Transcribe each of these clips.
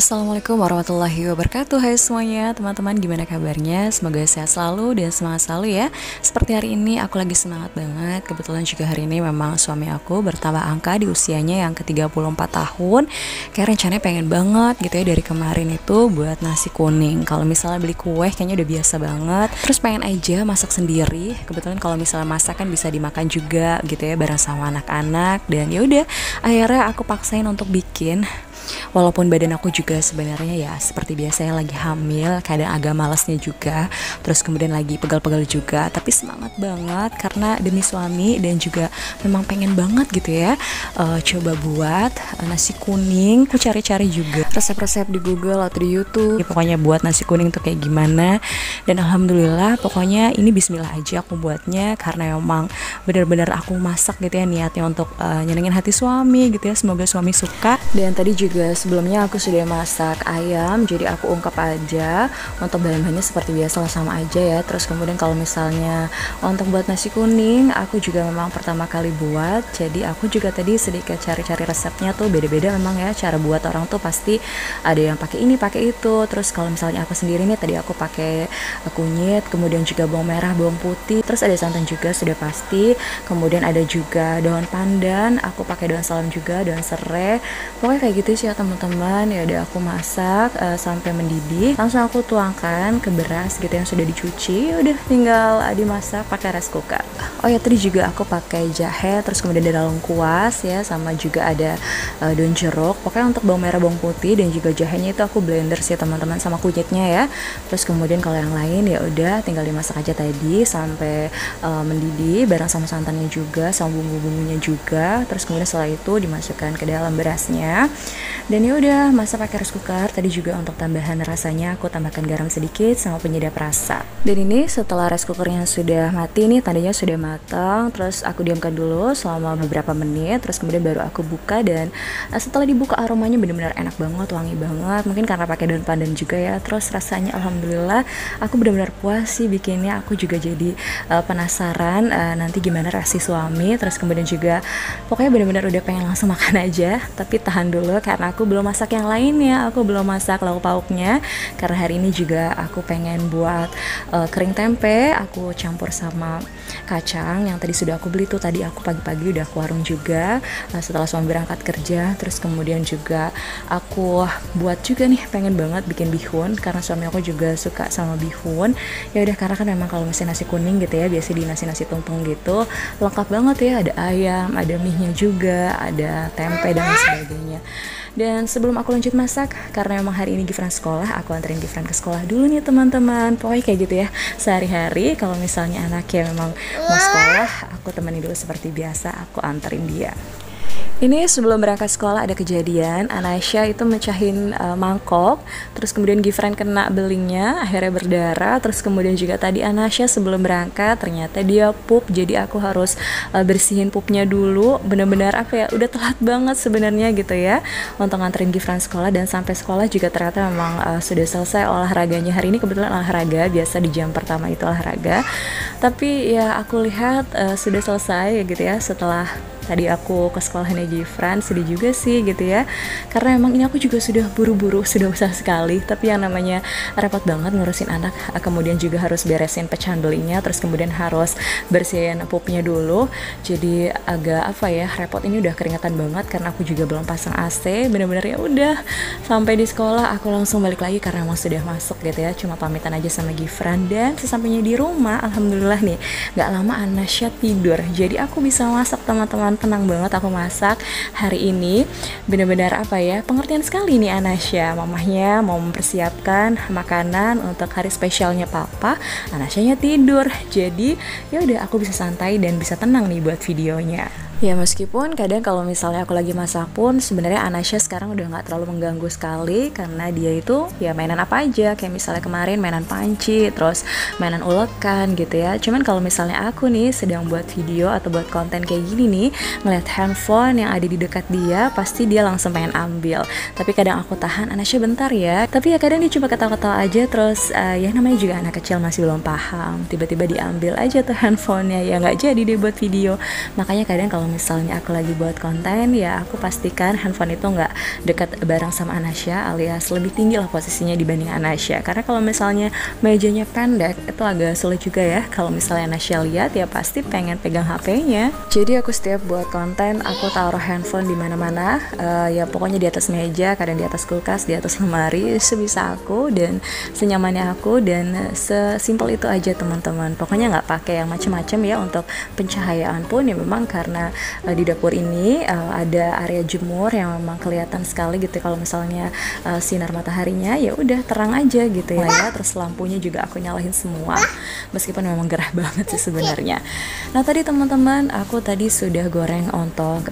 Assalamualaikum warahmatullahi wabarakatuh. Hai semuanya teman-teman, gimana kabarnya? Semoga sehat selalu dan semangat selalu ya. Seperti hari ini aku lagi semangat banget. Kebetulan juga hari ini memang suami aku bertambah angka di usianya yang ke-34 tahun. Kayak rencananya pengen banget gitu ya dari kemarin itu buat nasi kuning. Kalau misalnya beli kue kayaknya udah biasa banget. Terus pengen aja masak sendiri. Kebetulan kalau misalnya masak kan bisa dimakan juga gitu ya bareng sama anak-anak. Dan ya udah, akhirnya aku paksain untuk bikin. Walaupun badan aku juga sebenarnya ya seperti biasa ya lagi hamil, kadang agak malasnya juga, terus kemudian lagi pegal-pegal juga, tapi semangat banget karena demi suami dan juga memang pengen banget gitu ya coba buat nasi kuning. Aku cari-cari juga resep-resep di Google atau di YouTube, ya, pokoknya buat nasi kuning tuh kayak gimana. Dan alhamdulillah pokoknya ini bismillah aja aku buatnya karena memang benar-benar aku masak gitu ya niatnya untuk nyenengin hati suami gitu ya, semoga suami suka. Dan tadi juga sebelumnya aku sudah masak ayam, jadi aku ungkap aja untuk bahan-bahannya seperti biasa lah, sama aja ya. Terus kemudian kalau misalnya untuk buat nasi kuning aku juga memang pertama kali buat, jadi aku juga tadi sedikit cari-cari resepnya tuh beda-beda memang ya, cara buat orang tuh pasti ada yang pakai ini pakai itu. Terus kalau misalnya aku sendiri nih tadi aku pakai kunyit, kemudian juga bawang merah, bawang putih, terus ada santan juga sudah pasti, kemudian ada juga daun pandan, aku pakai daun salam juga, daun serai, pokoknya kayak gitu sih ya teman-teman. Ya udah aku masak sampai mendidih, langsung aku tuangkan ke beras gitu yang sudah dicuci, udah tinggal dimasak pakai rice cooker. Oh ya, tadi juga aku pakai jahe, terus kemudian ada lengkuas ya, sama juga ada daun jeruk. Pokoknya untuk bawang merah, bawang putih dan juga jahenya itu aku blender sih teman-teman sama kunyitnya ya. Terus kemudian kalau yang lain ya udah tinggal dimasak aja tadi sampai mendidih bareng sama santannya juga, sama bumbu-bumbunya juga. Terus kemudian setelah itu dimasukkan ke dalam berasnya. Dan ya udah masak pakai rice cooker. Tadi juga untuk tambahan rasanya aku tambahkan garam sedikit sama penyedap rasa. Dan ini setelah rice cookernya sudah mati nih, tandanya sudah matang. Terus aku diamkan dulu selama beberapa menit. Terus kemudian baru aku buka, dan setelah dibuka aromanya benar-benar enak banget, wangi banget. Mungkin karena pakai daun pandan juga ya. Terus rasanya alhamdulillah aku benar-benar puas sih bikinnya. Aku juga jadi penasaran nanti gimana reaksi suami. Terus kemudian juga pokoknya benar-benar udah pengen langsung makan aja. Tapi tahan dulu karena aku belum masak yang lainnya, aku belum masak lauk pauknya karena hari ini juga aku pengen buat kering tempe. Aku campur sama kacang yang tadi sudah aku beli tuh, tadi aku pagi-pagi udah ke warung juga setelah suami berangkat kerja. Terus kemudian juga aku buat juga nih, pengen banget bikin bihun karena suami aku juga suka sama bihun. Ya udah, karena kan memang kalau misalnya nasi kuning gitu ya, biasa di nasi tumpeng gitu lengkap banget ya, ada ayam, ada mie-nya juga, ada tempe dan lain sebagainya. Dan sebelum aku lanjut masak, karena memang hari ini Gifran sekolah, aku anterin Gifran ke sekolah dulu nih teman-teman. Pokoknya kayak gitu ya, sehari-hari kalau misalnya anaknya memang mau sekolah, aku temani dulu seperti biasa, aku anterin dia. Ini sebelum berangkat sekolah ada kejadian, Anasya itu mecahin mangkok, terus kemudian Gifran kena belingnya, akhirnya berdarah. Terus kemudian juga tadi Anasya sebelum berangkat ternyata dia pup, jadi aku harus bersihin pupnya dulu. Bener-bener apa ya, udah telat banget sebenarnya gitu ya untuk nganterin Gifran sekolah. Dan sampai sekolah juga ternyata memang sudah selesai olahraganya. Hari ini kebetulan olahraga, biasa di jam pertama itu olahraga, tapi ya aku lihat sudah selesai gitu ya. Setelah tadi aku ke sekolahnya Gifran, sedih juga sih gitu ya, karena emang ini aku juga sudah buru-buru, sudah usah sekali, tapi yang namanya repot banget ngurusin anak, kemudian juga harus beresin pecahan belingnya, terus kemudian harus bersihin pupnya dulu, jadi agak apa ya, repot. Ini udah keringetan banget karena aku juga belum pasang AC, bener-bener ya udah. Sampai di sekolah aku langsung balik lagi karena emang sudah masuk gitu ya, cuma pamitan aja sama Gifran. Dan sesampainya di rumah, alhamdulillah nih gak lama Anasya tidur, jadi aku bisa masak teman-teman. Tenang banget aku masak hari ini, benar-benar apa ya, pengertian sekali nih Anasya. Mamahnya mau mempersiapkan makanan untuk hari spesialnya papa, Anasyanya tidur, jadi ya udah aku bisa santai dan bisa tenang nih buat videonya. Ya meskipun kadang kalau misalnya aku lagi masak pun sebenarnya Anasya sekarang udah nggak terlalu mengganggu sekali, karena dia itu ya mainan apa aja, kayak misalnya kemarin mainan panci, terus mainan ulekan gitu ya. Cuman kalau misalnya aku nih sedang buat video atau buat konten kayak gini nih, ngeliat handphone yang ada di dekat dia, pasti dia langsung pengen ambil. Tapi kadang aku tahan, Anasya bentar ya. Tapi ya kadang dia cuma ketawa-ketawa aja, terus ya namanya juga anak kecil masih belum paham, tiba-tiba diambil aja tuh handphonenya, ya nggak jadi dia buat video. Makanya kadang kalau misalnya aku lagi buat konten ya aku pastikan handphone itu nggak dekat bareng sama Anasya, alias lebih tinggi lah posisinya dibanding Anasya. Karena kalau misalnya mejanya pendek itu agak sulit juga ya. Kalau misalnya Anasya lihat ya pasti pengen pegang HP-nya. Jadi aku setiap buat konten aku taruh handphone di mana-mana, ya pokoknya di atas meja, kadang di atas kulkas, di atas lemari, sebisa aku dan senyamannya aku, dan sesimpel itu aja teman-teman. Pokoknya nggak pakai yang macam-macam ya. Untuk pencahayaan pun ya memang karena di dapur ini ada area jemur yang memang kelihatan sekali gitu. Kalau misalnya sinar mataharinya ya udah terang aja gitu ya. Terus lampunya juga aku nyalain semua, meskipun memang gerah banget sih sebenarnya. Nah tadi teman-teman aku tadi sudah goreng untuk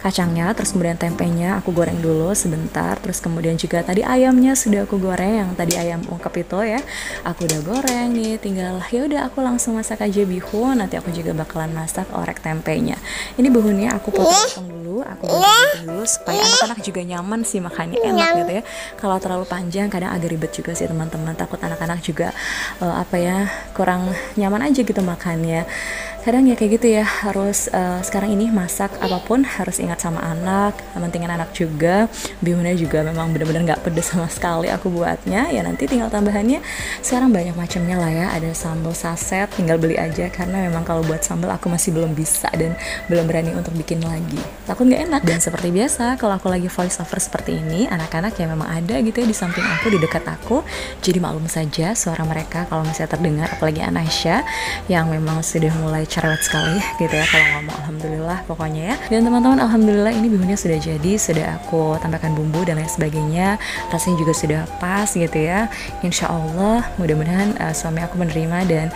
kacangnya, terus kemudian tempenya aku goreng dulu sebentar, terus kemudian juga tadi ayamnya sudah aku goreng, yang tadi ayam ungkep itu ya aku udah goreng nih. Tinggal ya udah aku langsung masak aja bihun. Nanti aku juga bakalan masak orek tempenya. Ini bihunnya aku potong-potong dulu, aku potong dulu supaya anak-anak juga nyaman sih makannya, enak gitu ya. Kalau terlalu panjang kadang agak ribet juga sih teman-teman, takut anak-anak juga kurang nyaman aja gitu makannya. Kadang ya kayak gitu ya, harus sekarang ini masak apapun harus ingat sama anak, pentingin anak juga. Bihunnya juga memang benar-benar nggak pedes sama sekali aku buatnya. Ya nanti tinggal tambahannya, sekarang banyak macamnya lah ya, ada sambal saset, tinggal beli aja. Karena memang kalau buat sambal aku masih belum bisa dan belum berani untuk bikin lagi, takut nggak enak. Dan seperti biasa kalau aku lagi voice over seperti ini, anak-anak yang memang ada gitu ya di samping aku, di dekat aku. Jadi maklum saja suara mereka kalau misalnya terdengar, apalagi Anasya yang memang sudah mulai cerewet sekali gitu ya kalau ngomong. Alhamdulillah pokoknya ya. Dan teman-teman alhamdulillah ini bihunnya sudah jadi, sudah aku tambahkan bumbu dan lain sebagainya, rasanya juga sudah pas gitu ya. Insya Allah mudah-mudahan suami aku menerima, dan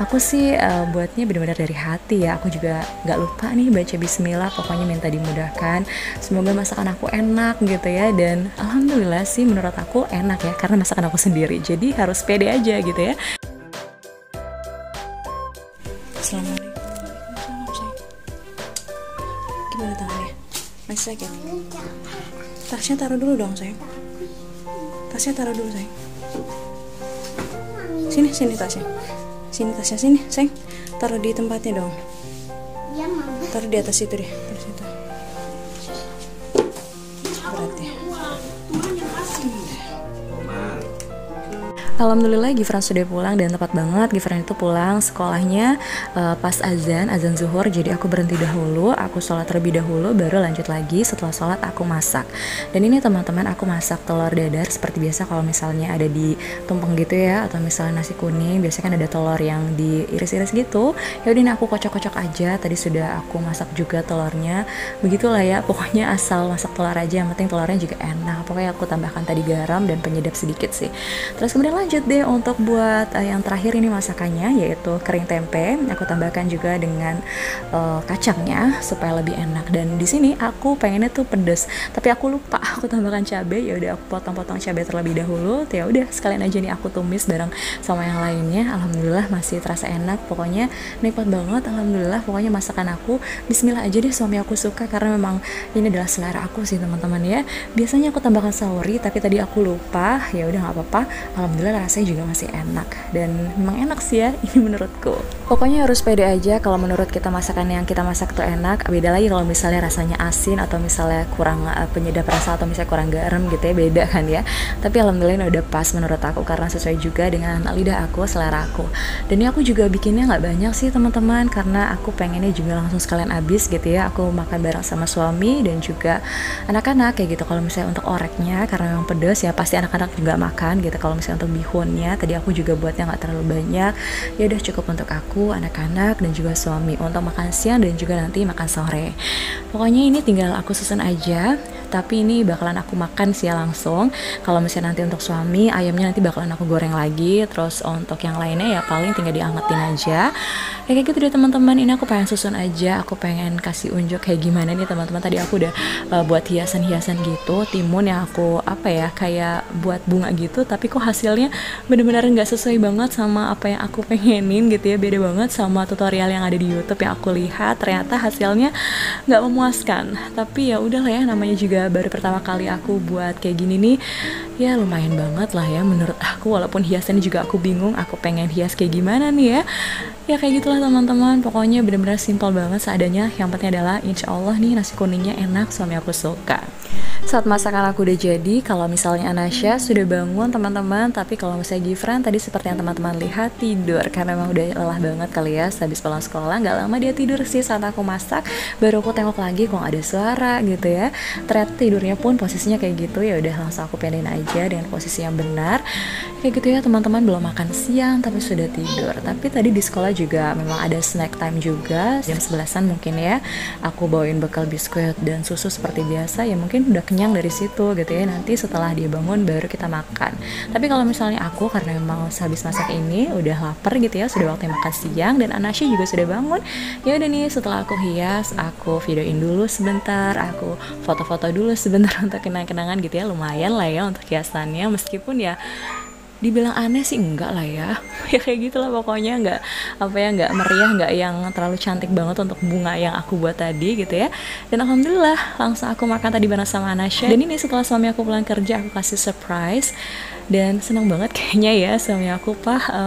aku sih buatnya benar-benar dari hati ya. Aku juga nggak lupa nih baca bismillah, pokoknya minta dimudahkan, semoga masakan aku enak gitu ya. Dan alhamdulillah sih menurut aku enak ya, karena masakan aku sendiri, jadi harus pede aja gitu ya. Assalamualaikum. Gimana tangannya? Masih sakit? Tasnya taruh dulu dong sayang. Tasnya taruh dulu sayang. Sini tasnya. Sini tasnya, sini sayang. Taruh di tempatnya dong. Ya mama. Taruh di atas itu deh. Terus itu. Berat ya. Alhamdulillah Gifran sudah pulang, dan tepat banget Gifran itu pulang sekolahnya pas azan zuhur. Jadi aku berhenti dahulu, aku sholat terlebih dahulu, baru lanjut lagi. Setelah sholat aku masak. Dan ini teman-teman aku masak telur dadar seperti biasa. Kalau misalnya ada di tumpeng gitu ya, atau misalnya nasi kuning, biasanya kan ada telur yang diiris-iris gitu. Ya udah ini aku kocok-kocok aja. Tadi sudah aku masak juga telurnya. Begitulah ya, pokoknya asal masak telur aja, yang penting telurnya juga enak. Pokoknya aku tambahkan tadi garam dan penyedap sedikit sih. Terus kemudian lanjut deh untuk buat yang terakhir ini masakannya, yaitu kering tempe. Aku tambahkan juga dengan kacangnya supaya lebih enak. Dan di sini aku pengennya tuh pedes, tapi aku lupa aku tambahkan cabai. Ya udah aku potong-potong cabai terlebih dahulu. Ya udah sekalian aja nih aku tumis bareng sama yang lainnya. Alhamdulillah masih terasa enak. Pokoknya nikmat banget. Alhamdulillah. Pokoknya masakan aku bismillah aja deh, suami aku suka karena memang ini adalah selera aku sih teman-teman ya. Biasanya aku tambahkan sauri, tapi tadi aku lupa. Ya udah nggak apa-apa. Alhamdulillah rasanya juga masih enak, dan memang enak sih ya ini menurutku. Pokoknya harus pede aja kalau menurut kita masakan yang kita masak tuh enak. Beda lagi kalau misalnya rasanya asin, atau misalnya kurang penyedap rasa, atau misalnya kurang garam gitu ya, beda kan ya. Tapi alhamdulillah ini udah pas menurut aku, karena sesuai juga dengan lidah aku, selera aku. Dan ini aku juga bikinnya nggak banyak sih teman-teman, karena aku pengennya juga langsung sekalian habis gitu ya. Aku makan bareng sama suami dan juga anak-anak kayak gitu. Kalau misalnya untuk oreknya karena memang pedas ya pasti anak-anak juga makan gitu. Kalau misalnya untuk bihunnya tadi aku juga buatnya nggak terlalu banyak, ya udah cukup untuk aku, anak-anak dan juga suami untuk makan siang dan juga nanti makan sore. Pokoknya ini tinggal aku susun aja, tapi ini bakalan aku makan sih ya langsung. Kalau misalnya nanti untuk suami, ayamnya nanti bakalan aku goreng lagi. Terus untuk yang lainnya ya paling tinggal diangetin aja. Ya kayak gitu deh teman-teman. Ini aku pengen susun aja, aku pengen kasih unjuk kayak gimana nih teman-teman. Tadi aku udah buat hiasan-hiasan gitu, timun yang aku kayak buat bunga gitu, tapi kok hasilnya bener-bener nggak sesuai banget sama apa yang aku pengenin gitu ya. Beda banget sama tutorial yang ada di YouTube yang aku lihat. Ternyata hasilnya nggak memuaskan. Tapi ya udahlah ya, namanya juga baru pertama kali aku buat kayak gini nih. Ya lumayan banget lah ya menurut aku, walaupun hiasannya juga aku bingung aku pengen hias kayak gimana nih ya. Ya kayak gitulah teman-teman, pokoknya bener-bener simpel banget seadanya. Yang penting adalah insya Allah nih nasi kuningnya enak, suami aku suka. Saat masakan aku udah jadi, kalau misalnya Anasya sudah bangun teman-teman, tapi kalau misalnya Gifran tadi seperti yang teman-teman lihat tidur, karena memang udah lelah banget kali ya habis pulang sekolah. Nggak lama dia tidur sih saat aku masak, baru aku tengok lagi kok ada suara gitu ya. Ternyata tidurnya pun posisinya kayak gitu, ya udah langsung aku pindahin aja dengan posisi yang benar. Kayak gitu ya teman-teman, belum makan siang tapi sudah tidur. Tapi tadi di sekolah juga memang ada snack time juga, jam 11-an mungkin ya. Aku bawain bekal biskuit dan susu seperti biasa, ya mungkin udah kenyang dari situ gitu ya. Nanti setelah dia bangun baru kita makan. Tapi kalau misalnya aku, karena memang habis masak ini udah lapar gitu ya, sudah waktunya makan siang, dan Anasya juga sudah bangun. Ya udah nih, setelah aku hias, aku videoin dulu sebentar, aku foto-foto dulu sebentar untuk kenang-kenangan gitu ya. Lumayan lah ya untuk hiasannya, meskipun ya dibilang aneh sih enggak lah ya. Ya kayak gitulah pokoknya, nggak apa ya, nggak meriah, nggak yang terlalu cantik banget untuk bunga yang aku buat tadi gitu ya. Dan alhamdulillah langsung aku makan tadi bareng sama Anasya. Dan ini setelah suami aku pulang kerja, aku kasih surprise. Dan senang banget kayaknya ya suami aku,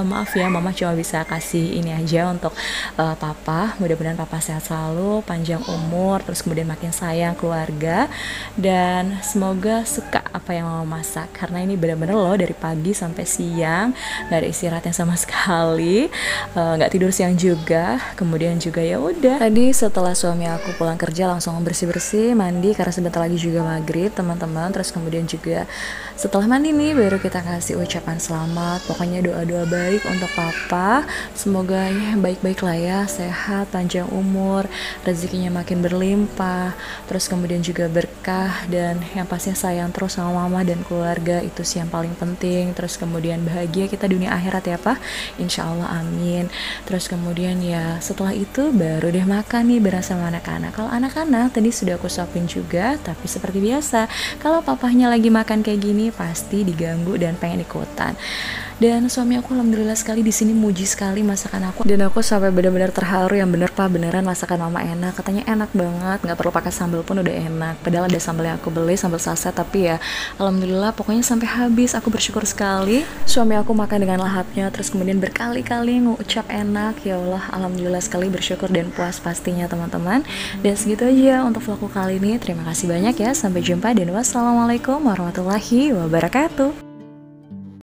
maaf ya mama cuma bisa kasih ini aja untuk papa, mudah-mudahan papa sehat selalu, panjang umur, terus kemudian makin sayang keluarga, dan semoga suka apa yang mama masak, karena ini benar-benar loh dari pagi sampai siang nggak ada istirahatnya sama sekali, nggak tidur siang juga. Kemudian juga ya udah tadi setelah suami aku pulang kerja langsung bersih-bersih, mandi karena sebentar lagi juga maghrib teman-teman. Terus kemudian juga setelah mandi nih baru kita kasih ucapan selamat, pokoknya doa-doa baik untuk papa, semoga ya baik-baik lah ya, sehat, panjang umur, rezekinya makin berlimpah, terus kemudian juga berkah, dan yang pastinya sayang terus sama mama dan keluarga, itu sih yang paling penting. Terus kemudian bahagia kita dunia akhirat ya Pak, insya Allah, amin. Terus kemudian ya setelah itu baru deh makan nih bareng sama anak-anak. Kalau anak-anak tadi sudah aku suapin juga, tapi seperti biasa kalau papahnya lagi makan kayak gini pasti diganggu dan pengen ikutan. Dan suami aku alhamdulillah sekali di sini muji sekali masakan aku, dan aku sampai benar-benar terharu, yang bener Pak, beneran masakan mama enak, katanya enak banget, nggak perlu pakai sambal pun udah enak. Padahal ada sambal yang aku beli, sambal saset, tapi ya alhamdulillah pokoknya sampai habis. Aku bersyukur sekali suami aku makan dengan lahapnya, terus kemudian berkali-kali ngucap enak. Ya Allah, alhamdulillah sekali, bersyukur dan puas pastinya teman-teman. Dan segitu aja untuk vlogku kali ini. Terima kasih banyak ya, sampai jumpa dan wassalamualaikum warahmatullahi wabarakatuh.